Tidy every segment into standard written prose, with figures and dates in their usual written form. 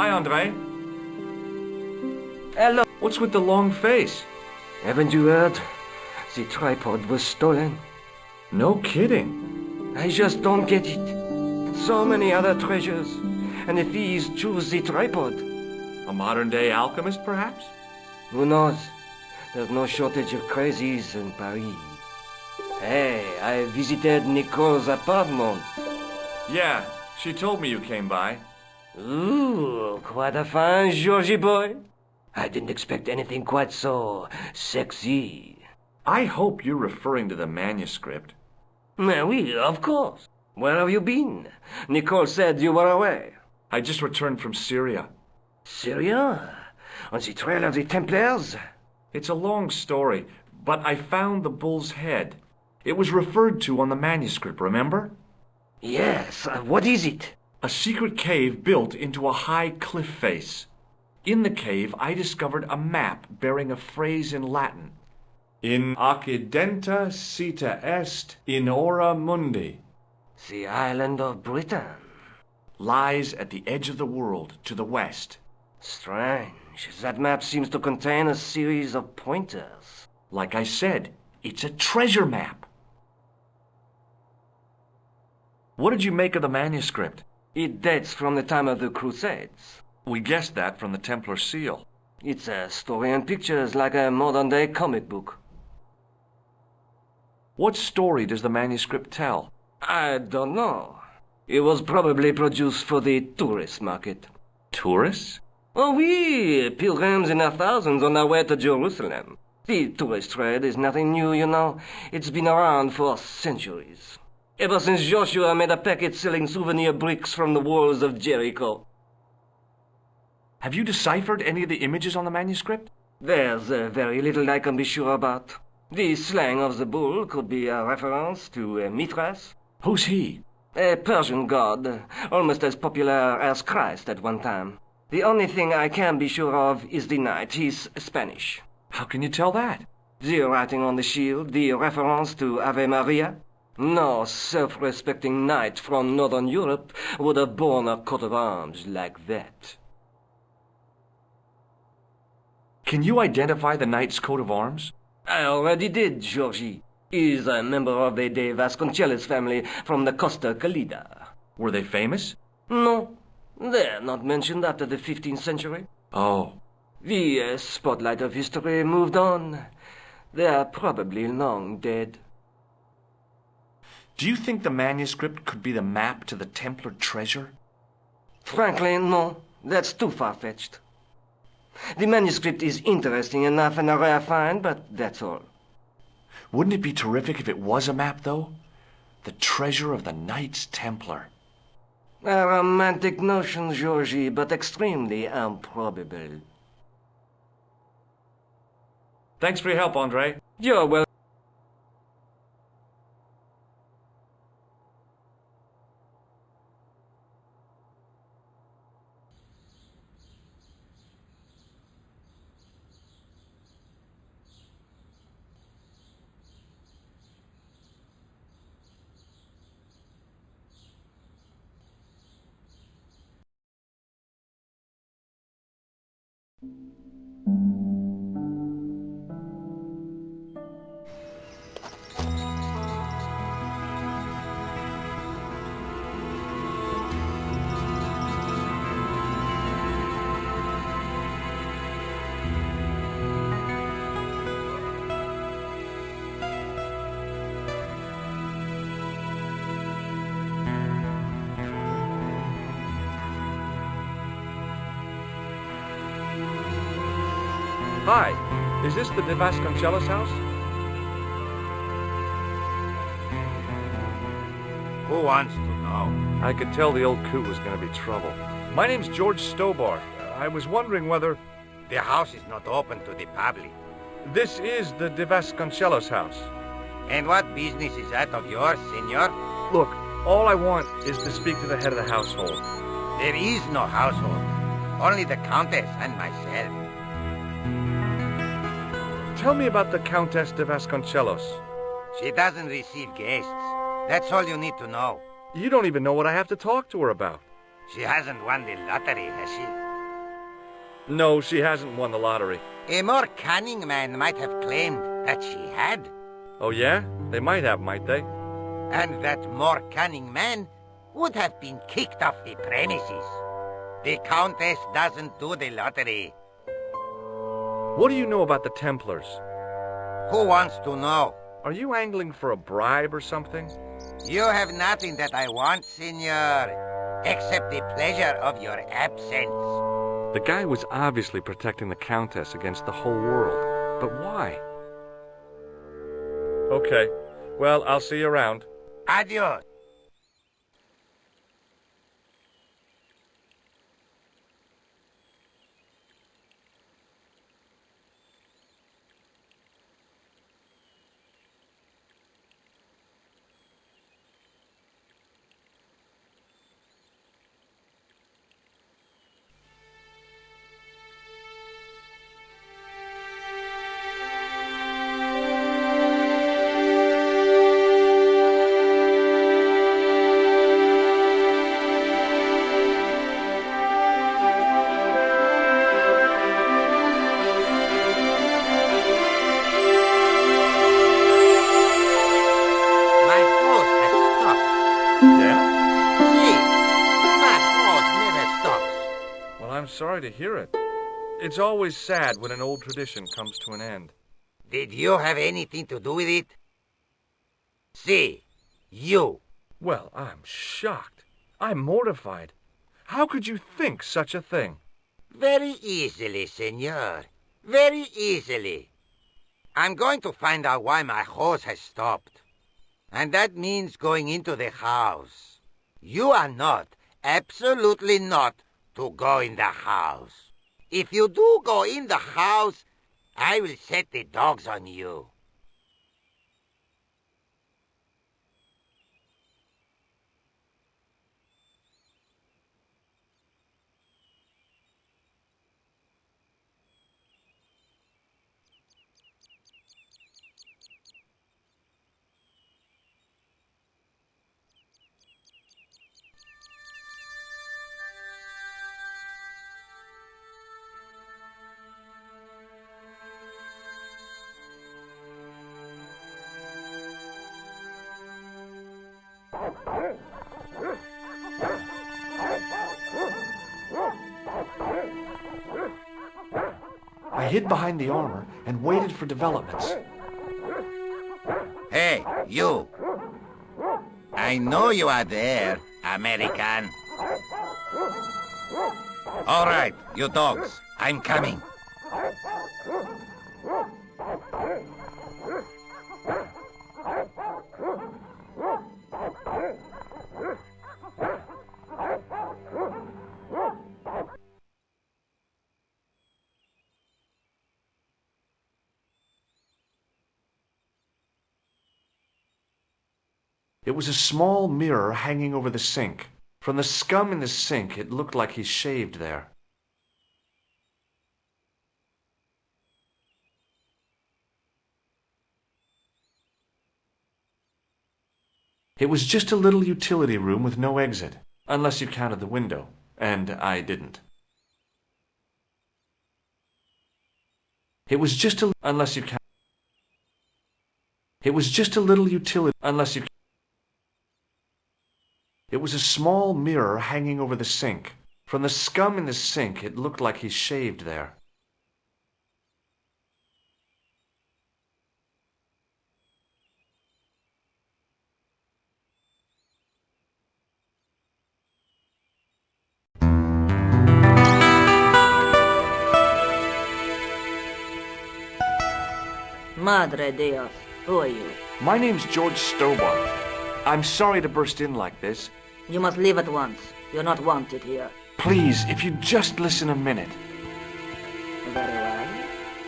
Hi, Andre. Hello. What's with the long face? Haven't you heard? The tripod was stolen. No kidding. I just don't get it. So many other treasures, and the thieves choose the tripod. A modern-day alchemist, perhaps? Who knows? There's no shortage of crazies in Paris. Hey, I visited Nicole's apartment. Yeah, she told me you came by. Ooh, quite a fine Georgie boy. I didn't expect anything quite so sexy. I hope you're referring to the manuscript. Oui, of course. Where have you been? Nicole said you were away. I just returned from Syria. Syria? On the trail of the Templars? It's a long story, but I found the bull's head. It was referred to on the manuscript, remember? Yes, what is it? A secret cave built into a high cliff face. In the cave, I discovered a map bearing a phrase in Latin. In occidenta sita est in ora mundi. The island of Britain. Lies at the edge of the world, to the west. Strange. That map seems to contain a series of pointers. Like I said, it's a treasure map. What did you make of the manuscript? It dates from the time of the Crusades. We guessed that from the Templar seal. It's a story and pictures like a modern-day comic book. What story does the manuscript tell? I don't know. It was probably produced for the tourist market. Tourists? Oh, oui, pilgrims in their thousands on their way to Jerusalem. The tourist trade is nothing new, you know. It's been around for centuries. Ever since Joshua made a packet selling souvenir bricks from the walls of Jericho. Have you deciphered any of the images on the manuscript? There's very little I can be sure about. The slang of the bull could be a reference to Mithras. Who's he? A Persian god, almost as popular as Christ at one time. The only thing I can be sure of is the knight. He's Spanish. How can you tell that? The writing on the shield, the reference to Ave Maria. No self-respecting knight from Northern Europe would have borne a coat of arms like that. Can you identify the knight's coat of arms? I already did, Georgie. He's a member of the De Vasconcelos family from the Costa Calida. Were they famous? No, they're not mentioned after the 15th century. Oh. The spotlight of history moved on. They're probably long dead. Do you think the manuscript could be the map to the Templar treasure? Frankly, no. That's too far-fetched. The manuscript is interesting enough and a rare find, but that's all. Wouldn't it be terrific if it was a map, though? The treasure of the Knights Templar. A romantic notion, Georgie, but extremely improbable. Thanks for your help, Andre. You're welcome. Hi, is this the De Vasconcelos house? Who wants to know? I could tell the old coot was going to be trouble. My name's George Stobart. I was wondering whether... The house is not open to the public. This is the De Vasconcelos house. And what business is that of yours, senor? Look, all I want is to speak to the head of the household. There is no household. Only the Countess and myself. Tell me about the Countess de Vasconcelos. She doesn't receive guests. That's all you need to know. You don't even know what I have to talk to her about. She hasn't won the lottery, has she? No, she hasn't won the lottery. A more cunning man might have claimed that she had. Oh, yeah? They might have, might they? And that more cunning man would have been kicked off the premises. The Countess doesn't do the lottery. What do you know about the Templars? Who wants to know? Are you angling for a bribe or something? You have nothing that I want, senor, except the pleasure of your absence. The guy was obviously protecting the Countess against the whole world. But why? Okay. Well, I'll see you around. Adios. I'm sorry to hear it. It's always sad when an old tradition comes to an end. Did you have anything to do with it? See, you. Well, I'm shocked. I'm mortified. How could you think such a thing? Very easily, senor. Very easily. I'm going to find out why my hose has stopped. And that means going into the house. You are not, absolutely not, to go in the house. If you do go in the house, I will set the dogs on you. I hid behind the armor and waited for developments. Hey, you. I know you are there, American. All right, you dogs. I'm coming. It was a small mirror hanging over the sink. From the scum in the sink, it looked like he shaved there. It was just a little utility room with no exit, unless you counted the window, and I didn't. It was just a unless you count. It was just a little utility unless you. It was a small mirror hanging over the sink. From the scum in the sink, it looked like he shaved there. Madre Dios, who are you? My name's George Stobart. I'm sorry to burst in like this. You must leave at once. You're not wanted here. Please, if you'd just listen a minute. Very well.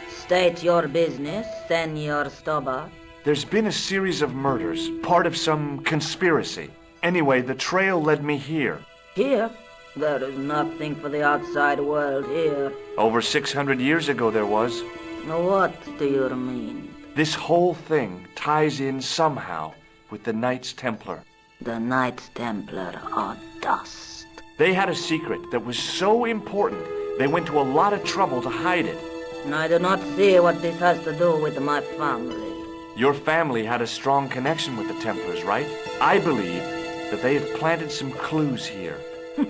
State your business, Senor Stobart. There's been a series of murders, part of some conspiracy. Anyway, the trail led me here. Here? There is nothing for the outside world here. Over 600 years ago there was. What do you mean? This whole thing ties in somehow with the Knights Templar. The Knights Templar are dust. They had a secret that was so important They went to a lot of trouble to hide it. I do not see what this has to do with my family. Your family had a strong connection with the Templars, right? I believe that they have planted some clues here.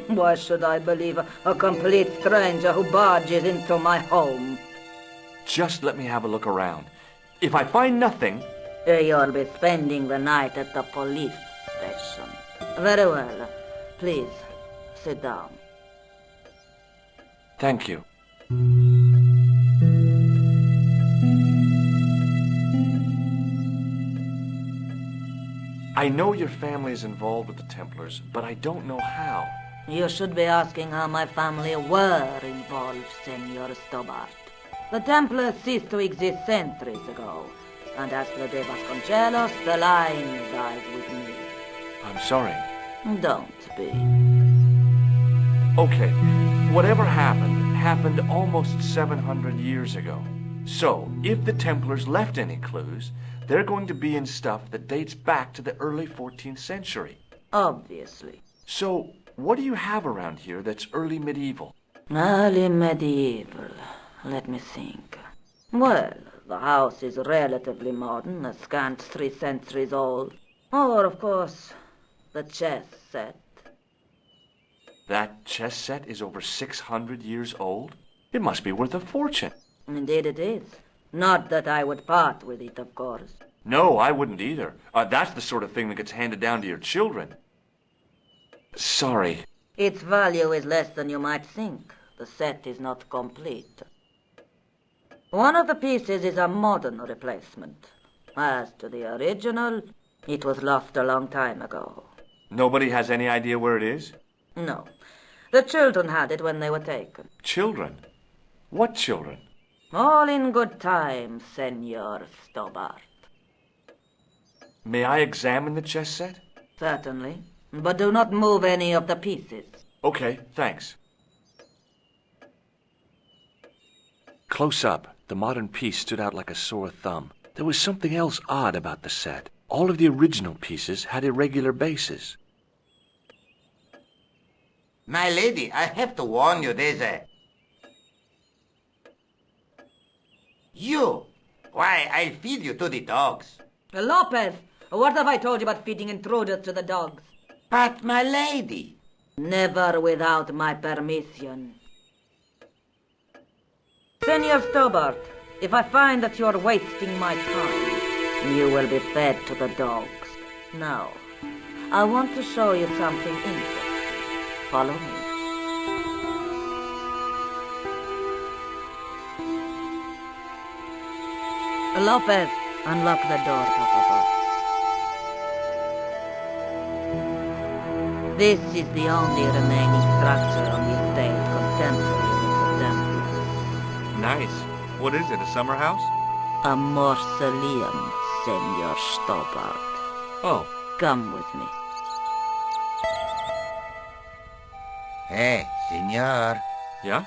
Why should I believe a complete stranger who barges into my home? Just let me have a look around. If I find nothing... You'll be spending the night at the police station. Very well. Please, sit down. Thank you. I know your family is involved with the Templars, but I don't know how. You should be asking how my family were involved, Senor Stobart. The Templars ceased to exist centuries ago, and as for De Vasconcelos, the line dies with me. I'm sorry. Don't be. Okay, whatever happened almost 700 years ago. So, if the Templars left any clues, they're going to be in stuff that dates back to the early 14th century. Obviously. So, what do you have around here that's early medieval? Early medieval. Let me think. Well, the house is relatively modern, a scant 3 centuries old. Or, of course, the chess set. That chess set is over 600 years old? It must be worth a fortune. Indeed it is. Not that I would part with it, of course. No, I wouldn't either. That's the sort of thing that gets handed down to your children. Sorry. Its value is less than you might think. The set is not complete. One of the pieces is a modern replacement. As to the original, it was lost a long time ago. Nobody has any idea where it is? No. The children had it when they were taken. Children? What children? All in good time, Senor Stobart. May I examine the chess set? Certainly. But do not move any of the pieces. Okay, thanks. Close up, the modern piece stood out like a sore thumb. There was something else odd about the set. All of the original pieces had irregular bases. My lady, I have to warn you, there's a... You! Why, I'll feed you to the dogs. Lopez, what have I told you about feeding intruders to the dogs? But, my lady... Never without my permission. Senor Stobart, if I find that you're wasting my time, you will be fed to the dogs. Now, I want to show you something interesting. Follow me. Lopez, unlock the door, Papa. This is the only remaining structure on the estate contemporary with the Templars. Nice. What is it, a summer house? A mausoleum, Senor Stobart. Oh. Come with me. Hey, senor. Yeah?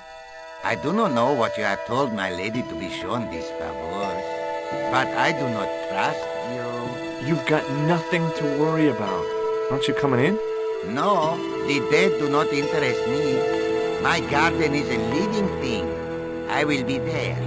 I do not know what you have told my lady to be shown these favors, but I do not trust you. You've got nothing to worry about. Aren't you coming in? No, the dead do not interest me. My garden is a living thing. I will be there.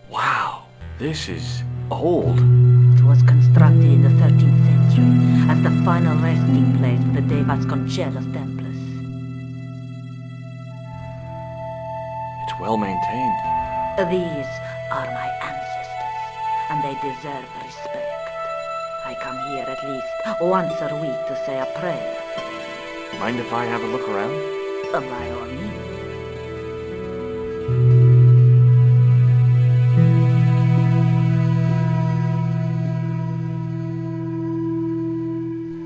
Wow, this is old. It was constructed in the 13th century as the final resting place of the De Vasconcelos Templars. It's well maintained. These are my ancestors, and they deserve respect. I come here at least once a week to say a prayer for them. Mind if I have a look around? By all means.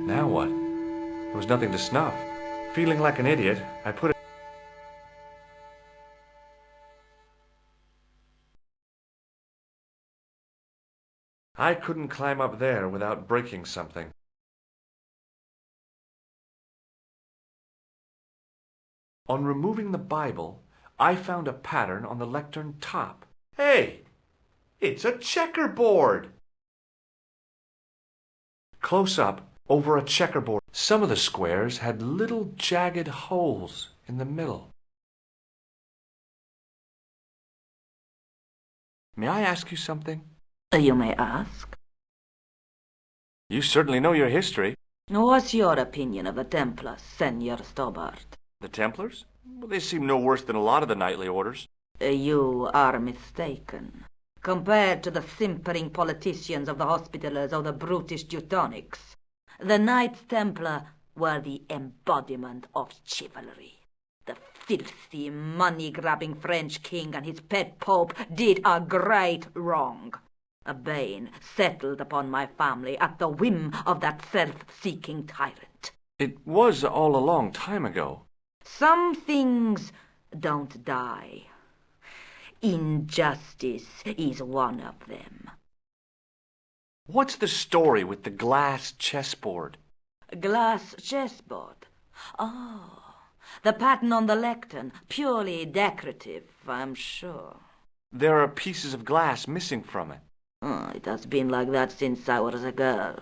Now what? There was nothing to snuff. Feeling like an idiot, I put it... I couldn't climb up there without breaking something. On removing the Bible, I found a pattern on the lectern top. Hey, it's a checkerboard! Close up, over a checkerboard, some of the squares had little jagged holes in the middle. May I ask you something? You may ask. You certainly know your history. What's your opinion of the Templars, Senor Stobart? The Templars? Well, they seem no worse than a lot of the knightly orders. You are mistaken. Compared to the simpering politicians of the Hospitallers or the brutish Teutonics, the Knights Templar were the embodiment of chivalry. The filthy, money-grabbing French king and his pet pope did a great wrong. A bane settled upon my family at the whim of that self-seeking tyrant. It was all a long time ago. Some things don't die. Injustice is one of them. What's the story with the glass chessboard? Glass chessboard? Oh, the pattern on the lectern, purely decorative, I'm sure. There are pieces of glass missing from it. Oh, it has been like that since I was a girl.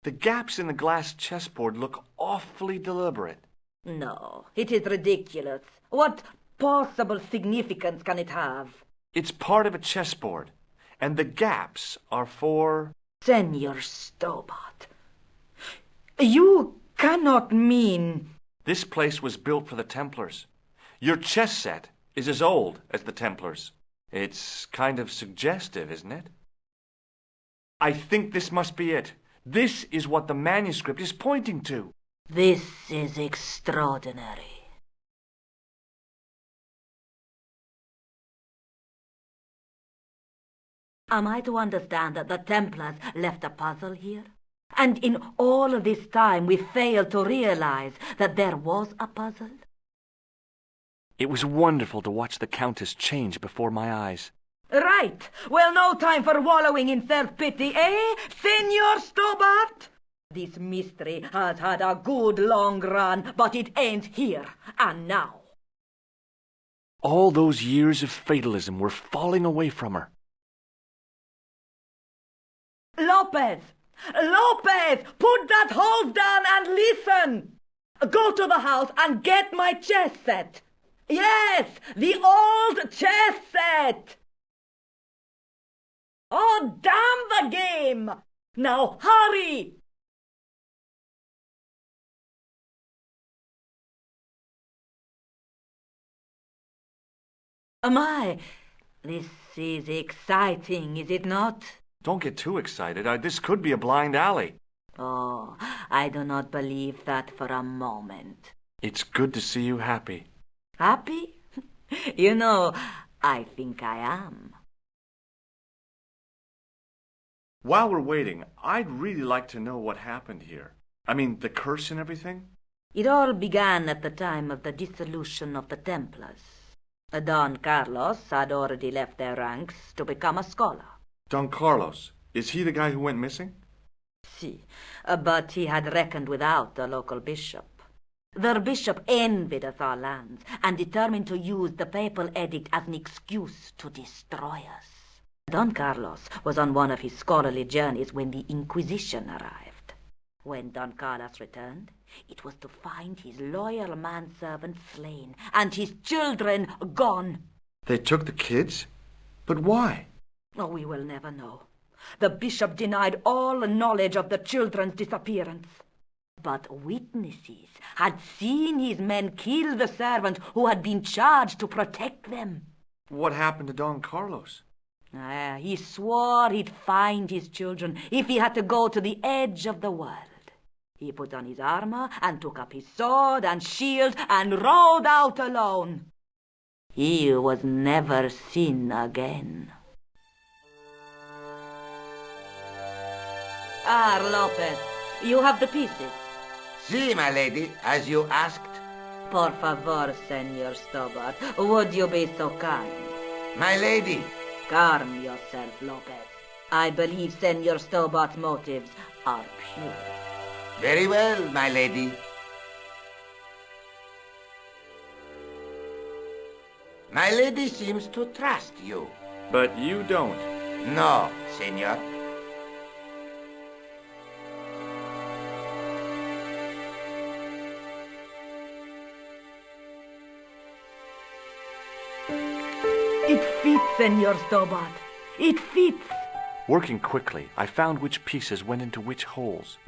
The gaps in the glass chessboard look awfully deliberate. No, it is ridiculous. What possible significance can it have? It's part of a chessboard, and the gaps are for... Senor Stobart, you cannot mean... This place was built for the Templars. Your chess set is as old as the Templars. It's kind of suggestive, isn't it? I think this must be it. This is what the manuscript is pointing to. This is extraordinary. Am I to understand that the Templars left a puzzle here? And in all of this time we failed to realize that there was a puzzle? It was wonderful to watch the Countess change before my eyes. Right. Well, no time for wallowing in self-pity, eh, Senor Stobart? This mystery has had a good long run, but it ends here and now. All those years of fatalism were falling away from her. Lopez! Lopez! Put that hose down and listen! Go to the house and get my chess set. Yes, the old chess set! Oh, damn the game! Now hurry! My, this is exciting, is it not? Don't get too excited. This could be a blind alley. Oh, I do not believe that for a moment. It's good to see you happy. Happy? You know, I think I am. While we're waiting, I'd really like to know what happened here. I mean, the curse and everything. It all began at the time of the dissolution of the Templars. Don Carlos had already left their ranks to become a scholar. Don Carlos, is he the guy who went missing? Si, but he had reckoned without the local bishop. Their bishop envied us our lands and determined to use the papal edict as an excuse to destroy us. Don Carlos was on one of his scholarly journeys when the Inquisition arrived. When Don Carlos returned, it was to find his loyal manservant slain and his children gone. They took the kids? But why? Oh, we will never know. The bishop denied all knowledge of the children's disappearance. But witnesses had seen his men kill the servant who had been charged to protect them. What happened to Don Carlos? He swore he'd find his children if he had to go to the edge of the world. He put on his armor and took up his sword and shield and rode out alone. He was never seen again. Lopez, you have the pieces. Si, my lady, as you asked. Por favor, Senor Stobart, would you be so kind? My lady. Calm yourself, Lopez. I believe Senor Stobart's motives are pure. Very well, my lady. My lady seems to trust you. But you don't. No, senor. It fits, Senor Stobart. It fits. Working quickly, I found which pieces went into which holes.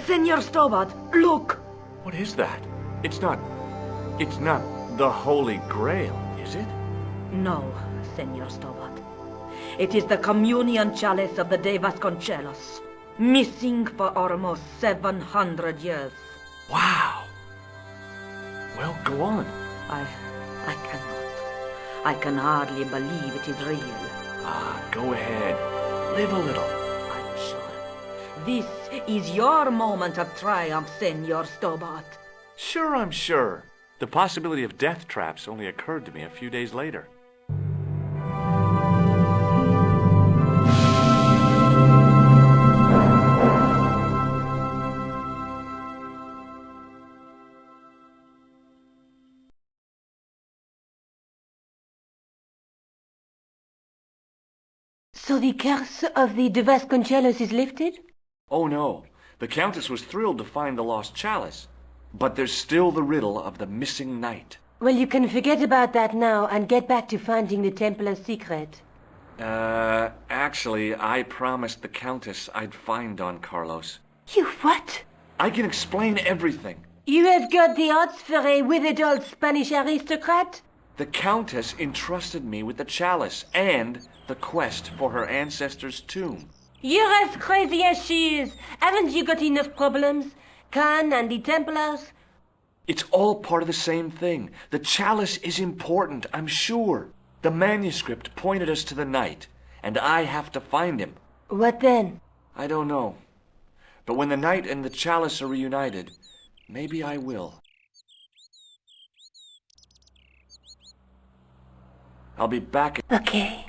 Senor Stobart, look! What is that? It's not the Holy Grail, is it? No, Senor Stobart. It is the communion chalice of the De Vasconcelos, missing for almost 700 years. Wow. Well, go on. I cannot. I can hardly believe it is real. Go ahead. Live a little. I'm sure. This is your moment of triumph, Senor Stobart. Sure, I'm sure. The possibility of death traps only occurred to me a few days later. So the curse of the De Vasconcelos is lifted? Oh no, the Countess was thrilled to find the lost chalice. But there's still the riddle of the missing knight. Well, you can forget about that now and get back to finding the Templar's secret. Actually, I promised the Countess I'd find Don Carlos. You what? I can explain everything. You have got the odds for a withered old Spanish aristocrat? The Countess entrusted me with the chalice and the quest for her ancestor's tomb. You're as crazy as she is. Haven't you got enough problems? Khan and the Templars? It's all part of the same thing. The chalice is important, I'm sure. The manuscript pointed us to the knight, and I have to find him. What then? I don't know. But when the knight and the chalice are reunited, maybe I will. I'll be back. Okay.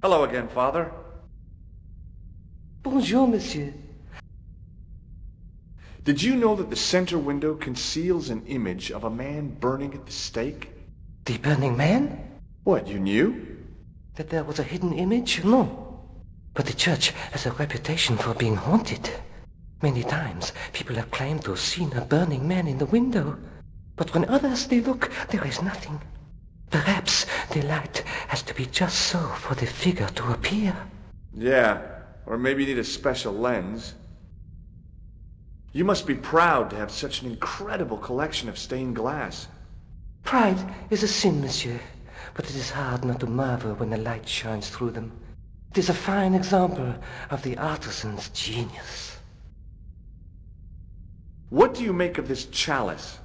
Hello again, Father. Bonjour, monsieur. Did you know that the center window conceals an image of a man burning at the stake? The burning man? What, you knew? That there was a hidden image? No. But the church has a reputation for being haunted. Many times, people have claimed to have seen a burning man in the window. But when others they look, there is nothing. Perhaps the light has to be just so for the figure to appear. Yeah, or maybe you need a special lens. You must be proud to have such an incredible collection of stained glass. Pride is a sin, monsieur, but it is hard not to marvel when the light shines through them. It is a fine example of the artisan's genius. What do you make of this chalice?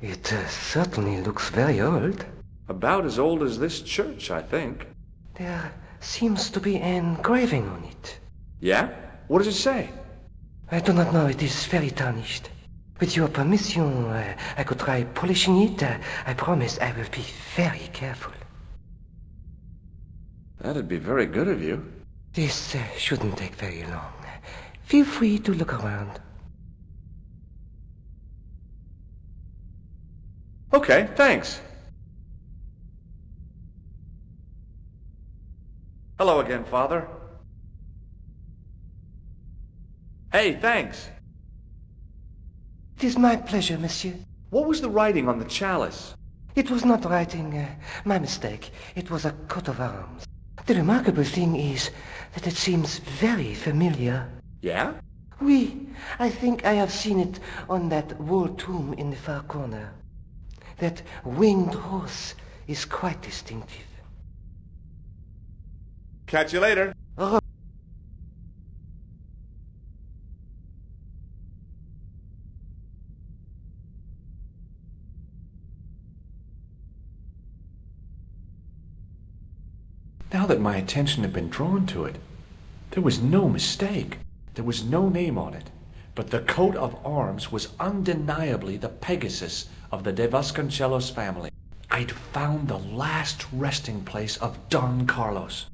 It certainly looks very old. About as old as this church, I think. There seems to be an engraving on it. Yeah? What does it say? I do not know. It is very tarnished. With your permission, I could try polishing it. I promise I will be very careful. That'd be very good of you. This shouldn't take very long. Feel free to look around. Okay, thanks. Hello again, Father. Hey, thanks. It is my pleasure, monsieur. What was the writing on the chalice? It was not writing, my mistake. It was a coat of arms. The remarkable thing is that it seems very familiar. Yeah? Oui, I think I have seen it on that wall tomb in the far corner. That winged horse is quite distinctive. Catch you later. Oh. Now that my attention had been drawn to it, there was no mistake. There was no name on it, but the coat of arms was undeniably the Pegasus of the De Vasconcelos family. I'd found the last resting place of Don Carlos.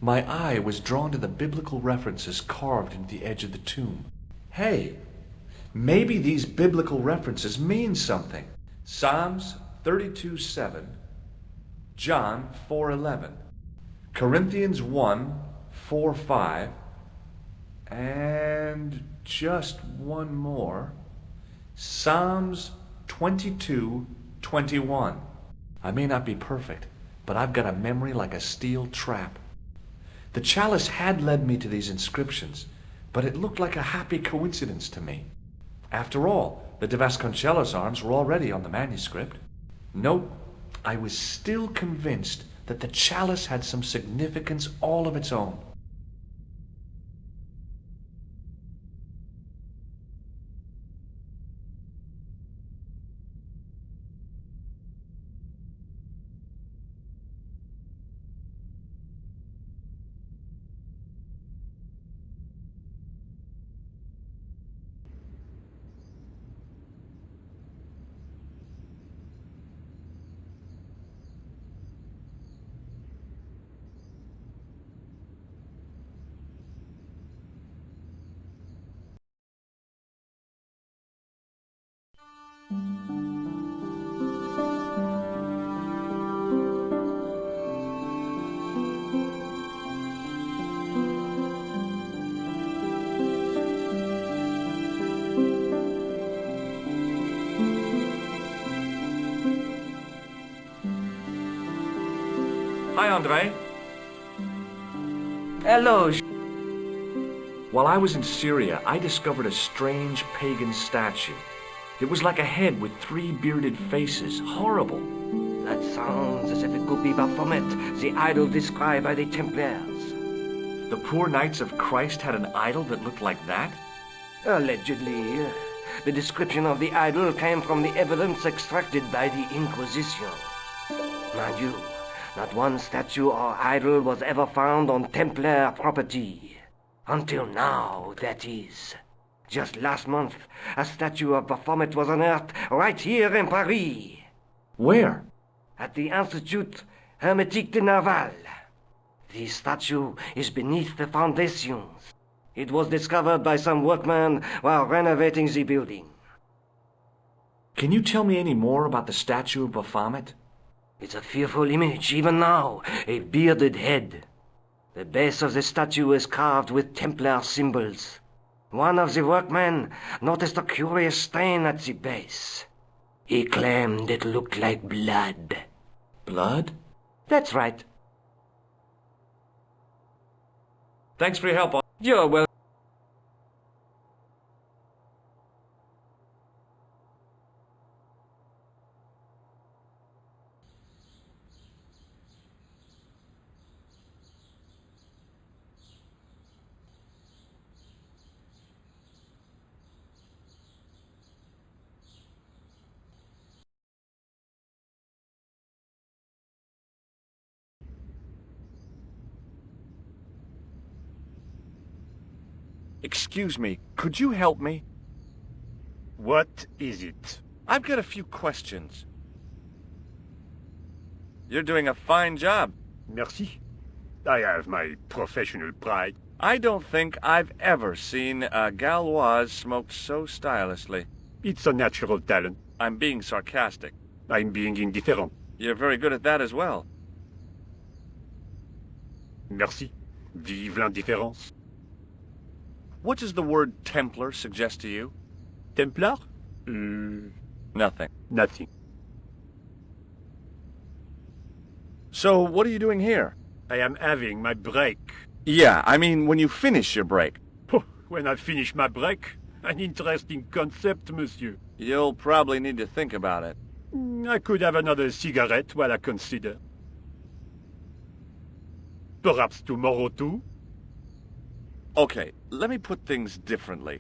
My eye was drawn to the biblical references carved into the edge of the tomb. Hey, maybe these biblical references mean something. Psalms 32:7, John 4:11, Corinthians 1:4-5, and just one more, Psalms 22:21. I may not be perfect, but I've got a memory like a steel trap. The chalice had led me to these inscriptions, but it looked like a happy coincidence to me. After all, the De Vasconcelos arms were already on the manuscript. Nope, I was still convinced that the chalice had some significance all of its own. Hi, Andre. Hello. While I was in Syria, I discovered a strange pagan statue. It was like a head with 3 bearded faces. Horrible. That sounds as if it could be Baphomet, the idol described by the Templars. The poor Knights of Christ had an idol that looked like that? Allegedly. The description of the idol came from the evidence extracted by the Inquisition. Mind you, not one statue or idol was ever found on Templar property. Until now, that is. Just last month, a statue of Baphomet was unearthed right here in Paris. Where? At the Institute Hermetique de Naval. The statue is beneath the foundations. It was discovered by some workmen while renovating the building. Can you tell me any more about the statue of Baphomet? It's a fearful image, even now, a bearded head. The base of the statue is carved with Templar symbols. One of the workmen noticed a curious stain at the base. He claimed it looked like blood. Blood? That's right. Thanks for your help. You're welcome. Excuse me, could you help me? What is it? I've got a few questions. You're doing a fine job. Merci. I have my professional pride. I don't think I've ever seen a Gauloise smoked so stylishly. It's a natural talent. I'm being sarcastic. I'm being indifferent. You're very good at that as well. Merci. Vive l'indifférence. What does the word Templar suggest to you? Templar? Nothing. Nothing. So, what are you doing here? I am having my break. Yeah, I mean when you finish your break. When I finish my break? An interesting concept, monsieur. You'll probably need to think about it. I could have another cigarette while I consider. Perhaps tomorrow too? Okay, let me put things differently.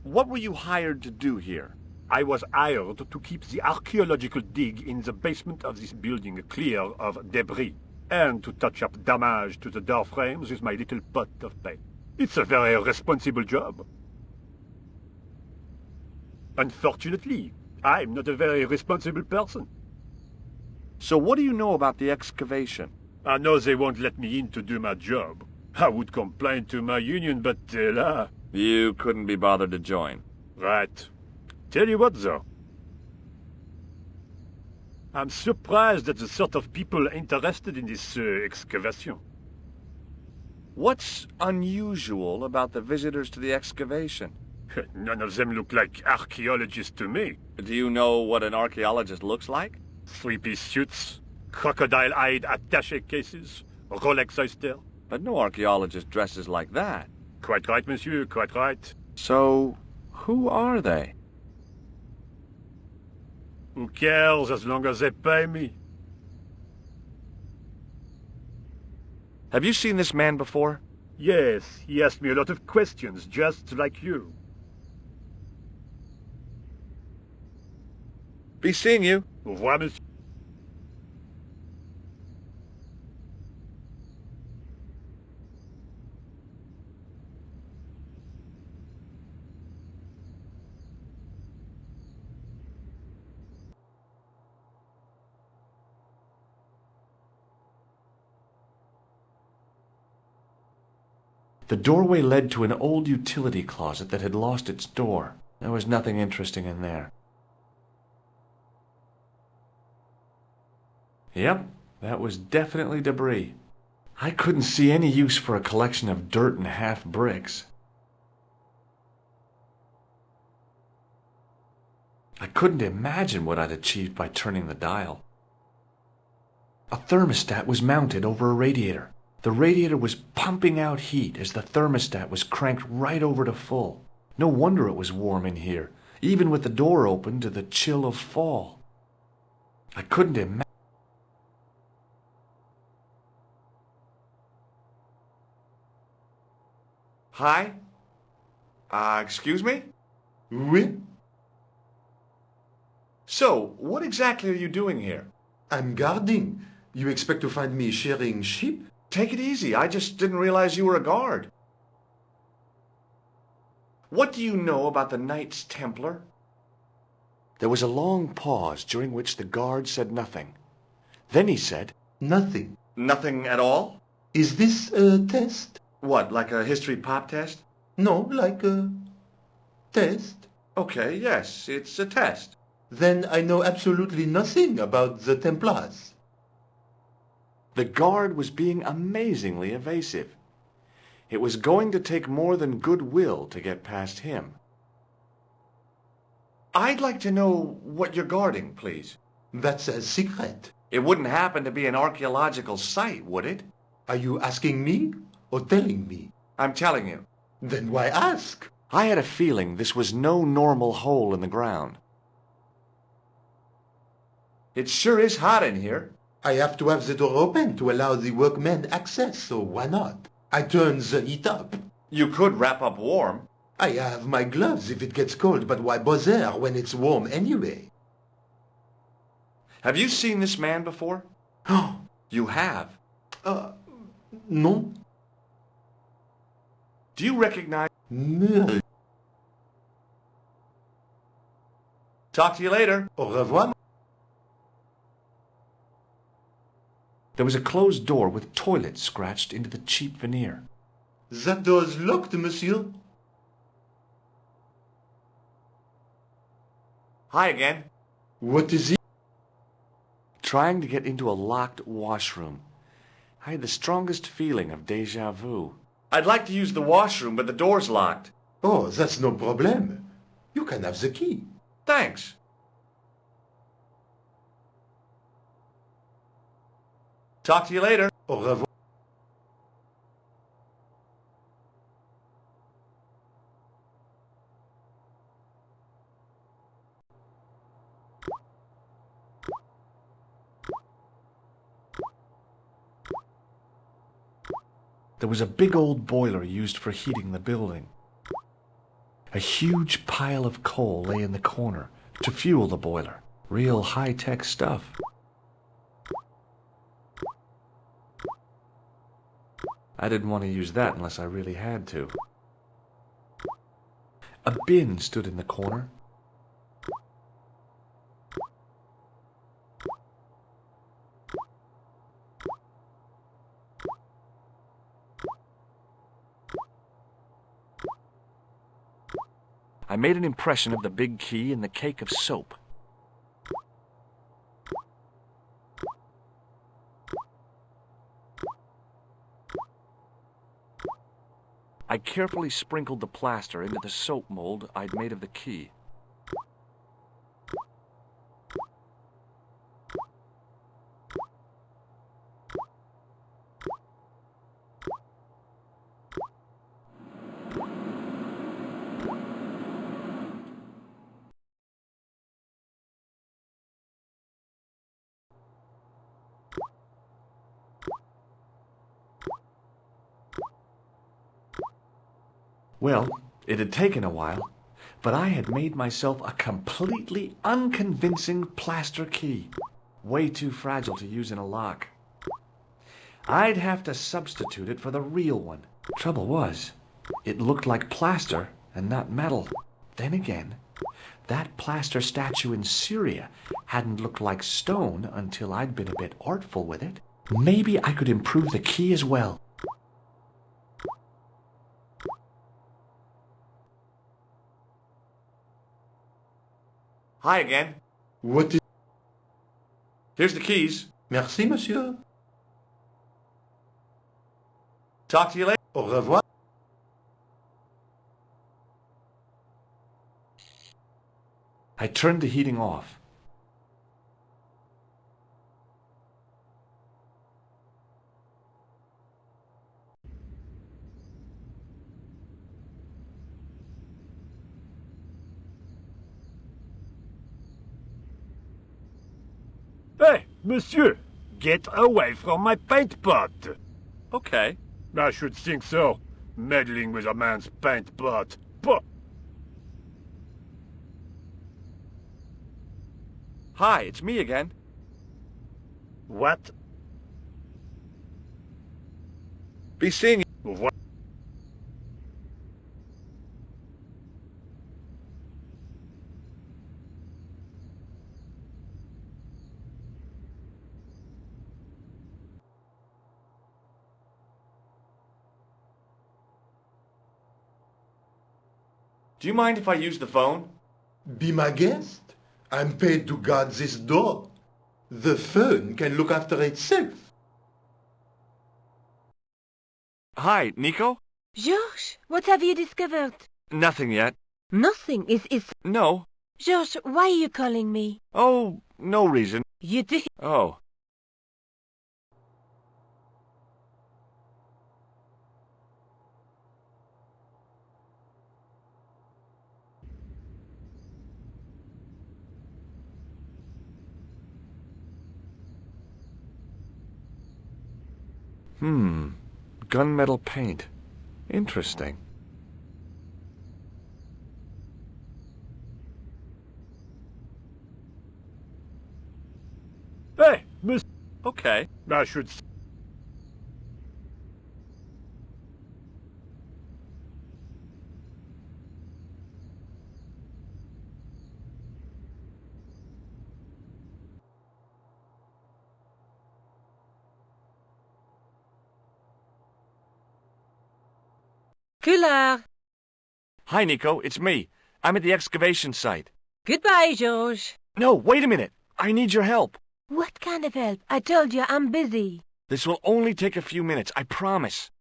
What were you hired to do here? I was hired to keep the archaeological dig in the basement of this building clear of debris, and to touch up damage to the door frames with my little pot of paint. It's a very responsible job. Unfortunately, I'm not a very responsible person. So what do you know about the excavation? I know they won't let me in to do my job. I would complain to my union, but là... You couldn't be bothered to join. Right. Tell you what, though. I'm surprised at the sort of people interested in this excavation. What's unusual about the visitors to the excavation? None of them look like archaeologists to me. Do you know what an archaeologist looks like? Three-piece suits, crocodile-eyed attaché cases, Rolex oyster. But no archaeologist dresses like that. Quite right, monsieur, quite right. So, who are they? Who cares as long as they pay me? Have you seen this man before? Yes, he asked me a lot of questions, just like you. Be seeing you. Au revoir, monsieur. The doorway led to an old utility closet that had lost its door. There was nothing interesting in there. Yep, that was definitely debris. I couldn't see any use for a collection of dirt and half bricks. I couldn't imagine what I'd achieved by turning the dial. A thermostat was mounted over a radiator. The radiator was pumping out heat as the thermostat was cranked right over to full. No wonder it was warm in here, even with the door open to the chill of fall. I couldn't imagine. Hi? Excuse me? Oui? So, what exactly are you doing here? I'm guarding. You expect to find me shearing sheep? Take it easy. I just didn't realize you were a guard. What do you know about the Knights Templar? There was a long pause during which the guard said nothing. Then he said, Nothing. Nothing at all? Is this a test? What, like a history pop test? No, like a test. Okay, yes, it's a test. Then I know absolutely nothing about the Templars. The guard was being amazingly evasive. It was going to take more than goodwill to get past him. I'd like to know what you're guarding, please. That's a secret. It wouldn't happen to be an archaeological site, would it? Are you asking me or telling me? I'm telling you. Then why ask? I had a feeling this was no normal hole in the ground. It sure is hot in here. I have to have the door open to allow the workmen access, so why not? I turn the heat up. You could wrap up warm. I have my gloves if it gets cold, but why bother when it's warm anyway? Have you seen this man before? Oh, You have. non. Do you recognize... Mais, Talk to you later. au revoir. There was a closed door with toilet scratched into the cheap veneer. That door's locked, monsieur. Hi again. What is it? Trying to get into a locked washroom. I had the strongest feeling of déjà vu. I'd like to use the washroom, but the door's locked. Oh, that's no problem. You can have the key. Thanks. Talk to you later. Au revoir. There was a big old boiler used for heating the building. A huge pile of coal lay in the corner to fuel the boiler. Real high-tech stuff. I didn't want to use that unless I really had to. A bin stood in the corner. I made an impression of the big key in the cake of soap. I carefully sprinkled the plaster into the soap mold I'd made of the key. Well, it had taken a while, but I had made myself a completely unconvincing plaster key. Way too fragile to use in a lock. I'd have to substitute it for the real one. Trouble was, it looked like plaster and not metal. Then again, that plaster statue in Syria hadn't looked like stone until I'd been a bit artful with it. Maybe I could improve the key as well. Hi again. What is... Here's the keys. Merci, monsieur. Talk to you later. Au revoir. I turned the heating off. Hey, monsieur! Get away from my paint pot! Okay. I should think so. Meddling with a man's paint pot. Puh! Hi, it's me again. What? Be seeing you. What? Do you mind if I use the phone? Be my guest. I'm paid to guard this door. The phone can look after itself. Hi, Nico? George, what have you discovered? Nothing yet. Nothing. Is... No. George, why are you calling me? Oh, no reason. You did... Oh. Gunmetal paint. Interesting. Hey, Miss... Okay. I should... Cooler. Hi, Nico. It's me. I'm at the excavation site. Goodbye, George. No, wait a minute. I need your help. What kind of help? I told you I'm busy. This will only take a few minutes, I promise.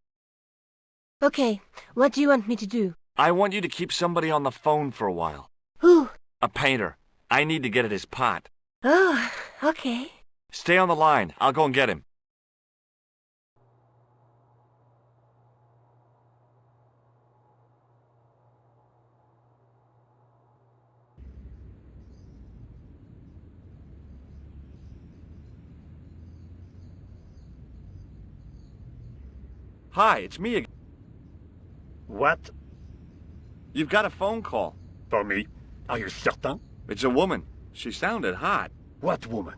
Okay, what do you want me to do? I want you to keep somebody on the phone for a while. Who? A painter. I need to get at his pot. Oh, okay. Stay on the line. I'll go and get him. Hi, it's me again. What? You've got a phone call. For me? Are you certain? It's a woman. She sounded hot. What woman?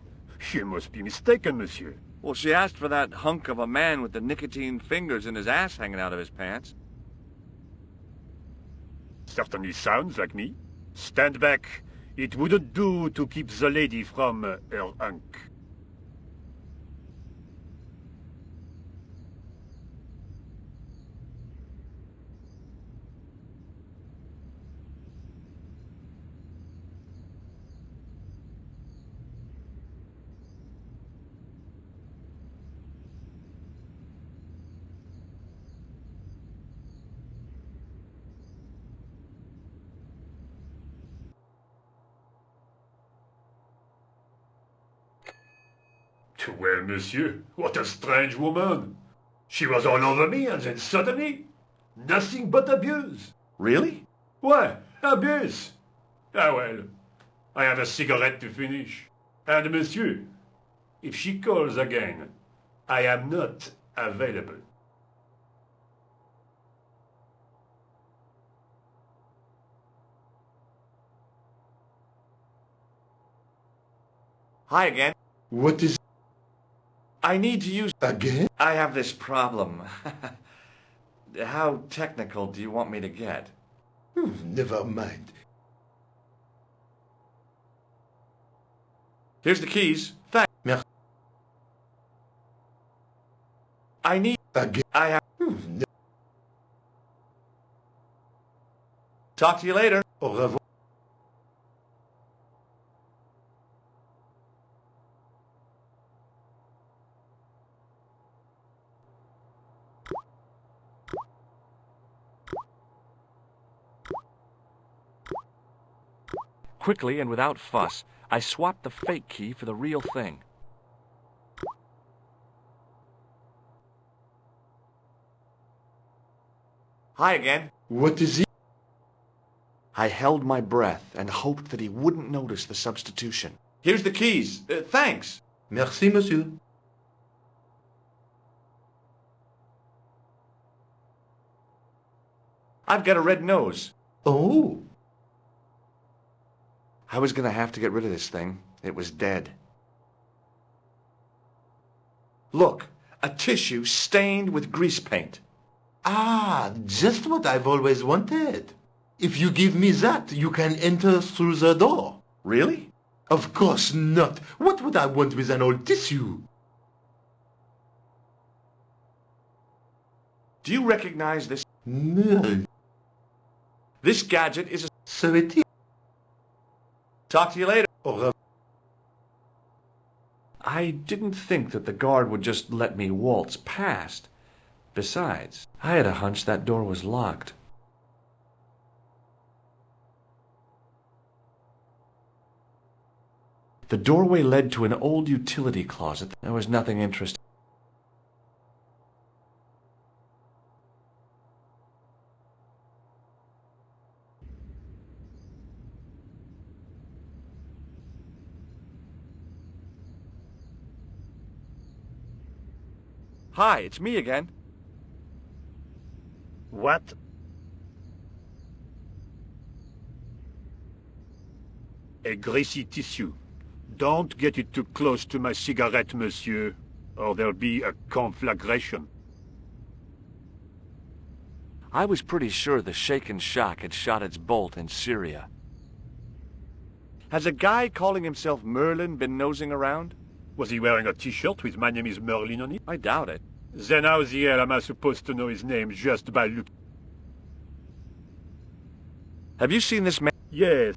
You must be mistaken, monsieur. Well, she asked for that hunk of a man with the nicotine fingers and his ass hanging out of his pants. Certainly sounds like me. Stand back. It wouldn't do to keep the lady from her hunk. Well, monsieur, what a strange woman. She was all over me, and then suddenly, nothing but abuse. Really? What? Abuse? Ah, well, I have a cigarette to finish. And monsieur, if she calls again, I am not available. Hi again. What is I need to use... again? I have this problem. How technical do you want me to get? Never mind. Here's the keys. Thanks. Merci. I need... Again? I have... Talk to you later. Au revoir. Quickly and without fuss, I swapped the fake key for the real thing. Hi again. What is it? I held my breath and hoped that he wouldn't notice the substitution. Here's the keys. Thanks. Merci, monsieur. I've got a red nose. Oh. I was going to have to get rid of this thing. It was dead. Look, a tissue stained with grease paint. Ah, just what I've always wanted. If you give me that, you can enter through the door. Really? Of course not. What would I want with an old tissue? Do you recognize this? No. This gadget is a... So it is. Talk to you later. Au revoir. I didn't think that the guard would just let me waltz past. Besides, I had a hunch that door was locked. The doorway led to an old utility closet. There was nothing interesting. Hi, it's me again. What? A greasy tissue. Don't get it too close to my cigarette, monsieur, or there'll be a conflagration. I was pretty sure the shaken shock had shot its bolt in Syria. Has a guy calling himself Merlin been nosing around? Was he wearing a t-shirt with "My name is Merlin" on it? I doubt it. Then how the hell am I supposed to know his name just by looking? Have you seen this man? Yes,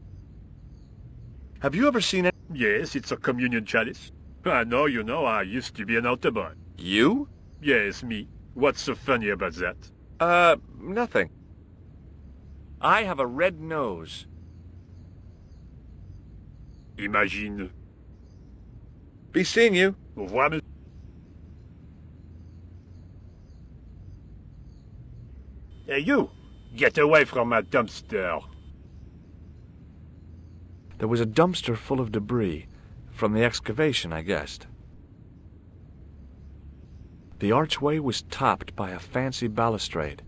Have you ever seen it? yes, it's a communion chalice. I know, you know, I used to be an altar boy. You? Yes, me. What's so funny about that? Nothing. I have a red nose. Imagine. Be seeing you. Au revoir, monsieur. Hey, you! Get away from my dumpster. There was a dumpster full of debris. From the excavation, I guessed. The archway was topped by a fancy balustrade.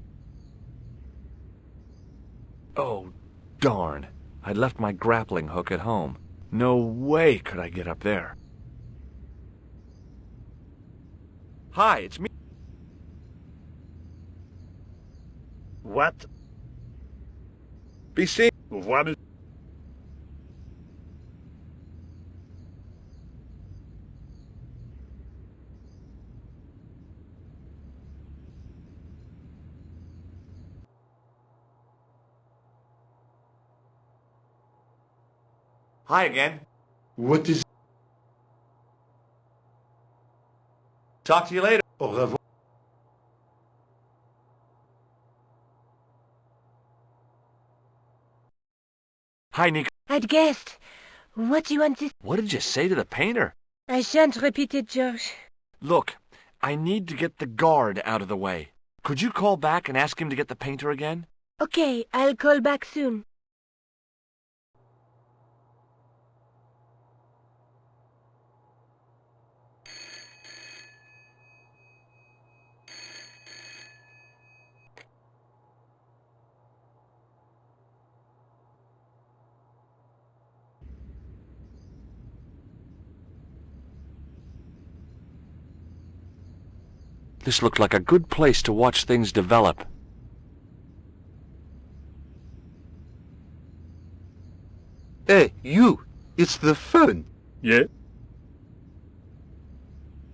Oh, darn. I'd left my grappling hook at home. No way could I get up there. Hi, it's me. What? Be seeing. Au revoir, monsieur. Hi again. What is... Talk to you later. Au revoir. Hi, Nico. I'd guessed. What do you want to... What did you say to the painter? I shan't repeat it, Josh. Look, I need to get the guard out of the way. Could you call back and ask him to get the painter again? Okay, I'll call back soon. This looked like a good place to watch things develop. Hey, you! It's the phone. Yeah?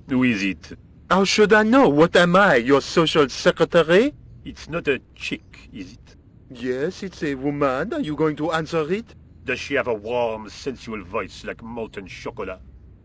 Who is it? How should I know? What am I, your social secretary? It's not a chick, is it? Yes, it's a woman. Are you going to answer it? Does she have a warm, sensual voice like molten chocolate?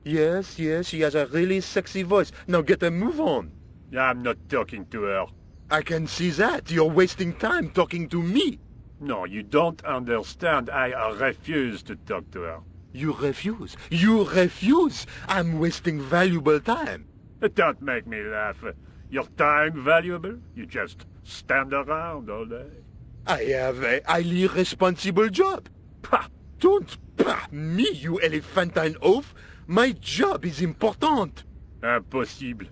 Yes, yes, she has a really sexy voice. Now get a move on. I'm not talking to her. I can see that. You're wasting time talking to me. No, you don't understand. I refuse to talk to her. You refuse. You refuse. I'm wasting valuable time. Don't make me laugh. Your time valuable? You just stand around all day. I have a highly responsible job. Pah! Don't pah me, you elephantine oaf. My job is important. Impossible.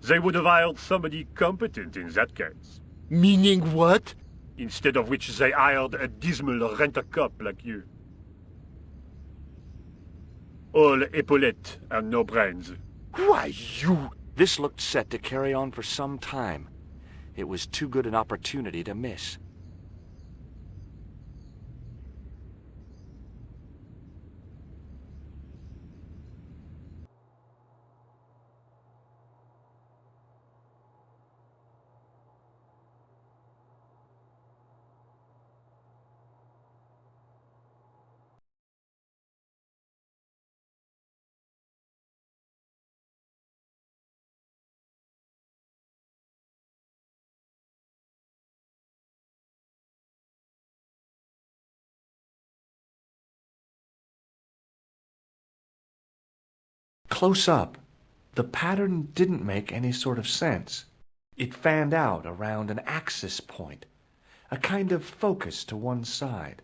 They would have hired somebody competent in that case. Meaning what? Instead of which they hired a dismal rent-a-cop like you. All epaulettes and no brains. Why, you... This looked set to carry on for some time. It was too good an opportunity to miss. Close up, the pattern didn't make any sort of sense. It fanned out around an axis point, a kind of focus to one side.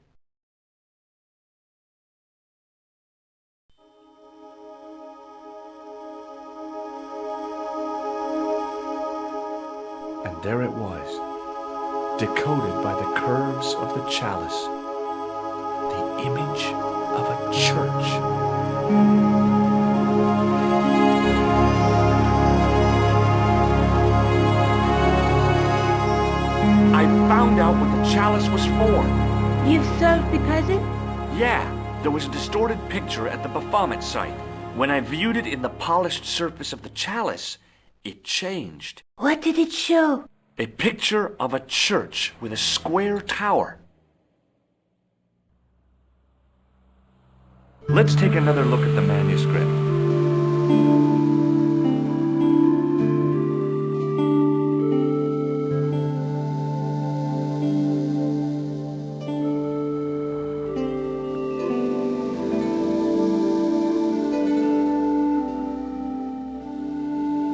And there it was, decoded by the curves of the chalice, the image of a church. I found out what the chalice was for. You've solved the puzzle? Yeah, there was a distorted picture at the Baphomet site. When I viewed it in the polished surface of the chalice, it changed. What did it show? A picture of a church with a square tower. Let's take another look at the manuscript.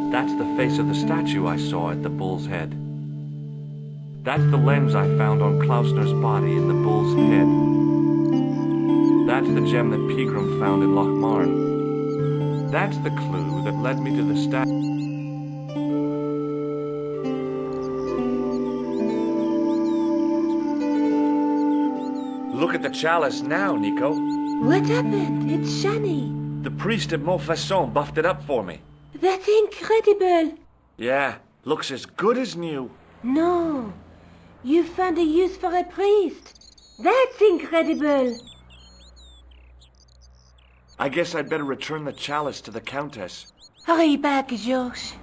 That's the face of the statue I saw at the bull's head. That's the lens I found on Klausner's body in the bull's head. That's the gem that Pegram found in Lochmarn. That's the clue that led me to the statue. Look at the chalice now, Nico. What happened? It's shiny. The priest at Montfaucon buffed it up for me. That's incredible. Yeah, looks as good as new. No, you found a use for a priest. That's incredible. I guess I'd better return the chalice to the Countess. Hurry back, Georges.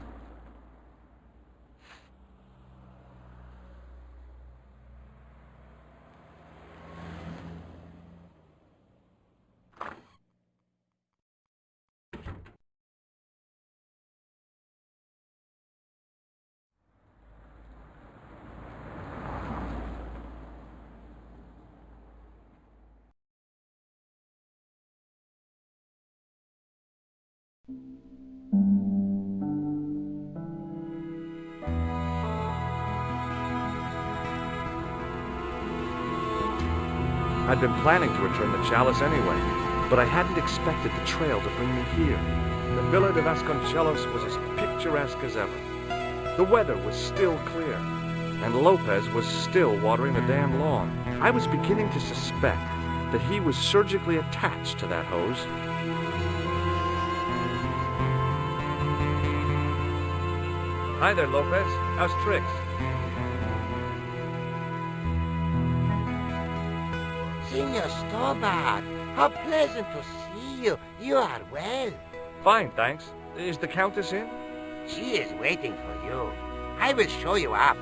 I'd been planning to return the chalice anyway, but I hadn't expected the trail to bring me here. The Villa de Vasconcelos was as picturesque as ever. The weather was still clear, and Lopez was still watering the damn lawn. I was beginning to suspect that he was surgically attached to that hose. Hi there, Lopez. How's tricks? Senor Stobart, how pleasant to see you. You are well. Fine, thanks. Is the Countess in? She is waiting for you. I will show you up.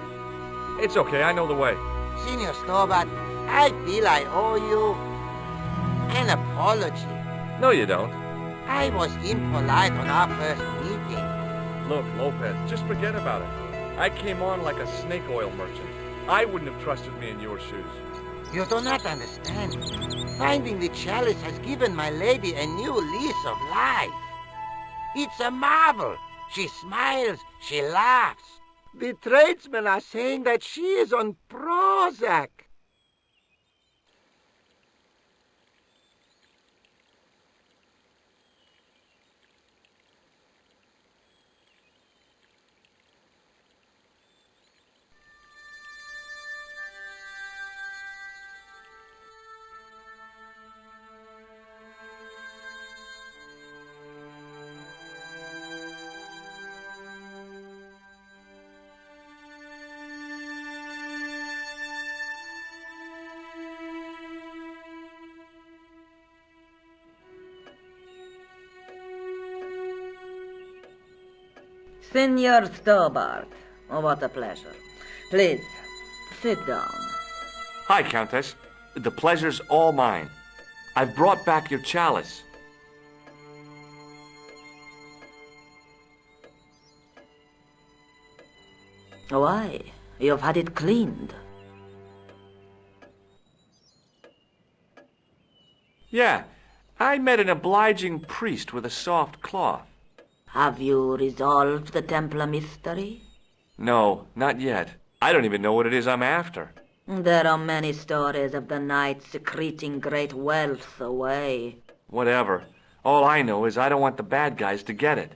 It's okay, I know the way. Senor Stobart, I feel I owe you an apology. No, you don't. I was impolite on our first meeting. Look, Lopez, just forget about it. I came on like a snake oil merchant. I wouldn't have trusted me in your shoes. You do not understand. Finding the chalice has given my lady a new lease of life. It's a marvel. She smiles, she laughs. The tradesmen are saying that she is on Prozac. Senor Stobart, oh, what a pleasure. Please, sit down. Hi, Countess. The pleasure's all mine. I've brought back your chalice. Why? You've had it cleaned. Yeah, I met an obliging priest with a soft cloth. Have you resolved the Templar mystery? No, not yet. I don't even know what it is I'm after. There are many stories of the knights secreting great wealth away. Whatever. All I know is I don't want the bad guys to get it.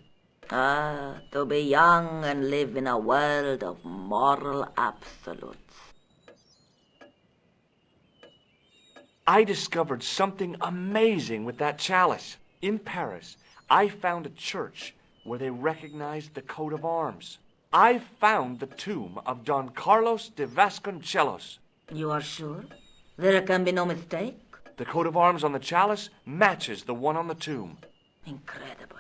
To be young and live in a world of moral absolutes. I discovered something amazing with that chalice. In Paris, I found a church where they recognized the coat of arms. I found the tomb of Don Carlos de Vasconcelos. You are sure? There can be no mistake? The coat of arms on the chalice matches the one on the tomb. Incredible.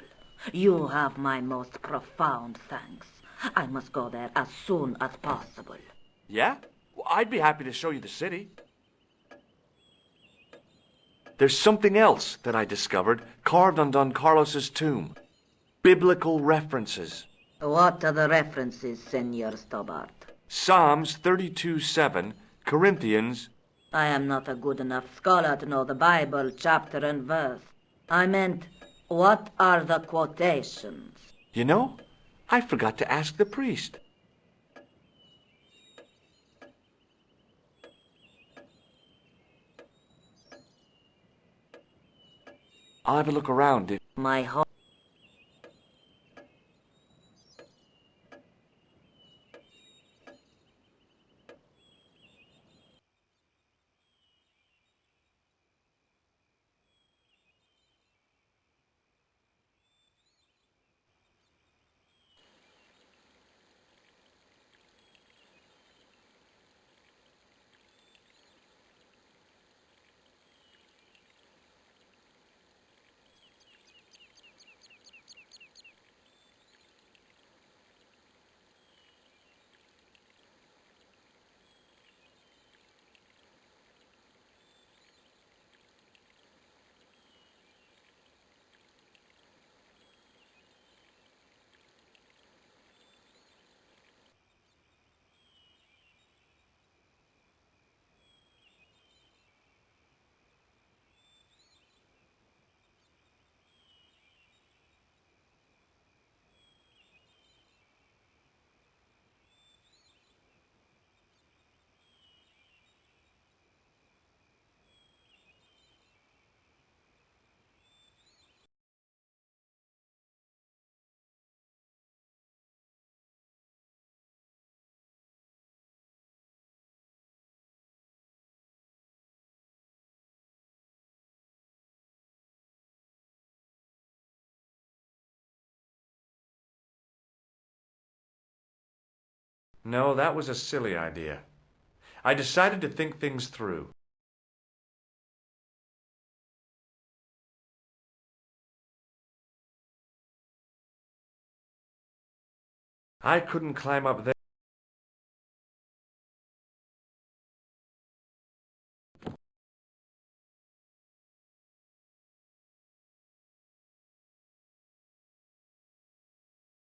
You have my most profound thanks. I must go there as soon as possible. Yeah? Well, I'd be happy to show you the city. There's something else that I discovered carved on Don Carlos's tomb. Biblical references. What are the references, Senor Stobart? Psalms 32:7, Corinthians. I am not a good enough scholar to know the Bible chapter and verse. I meant, what are the quotations? You know, I forgot to ask the priest. I'll have a look around. My whole... No, that was a silly idea. I decided to think things through. I couldn't climb up there.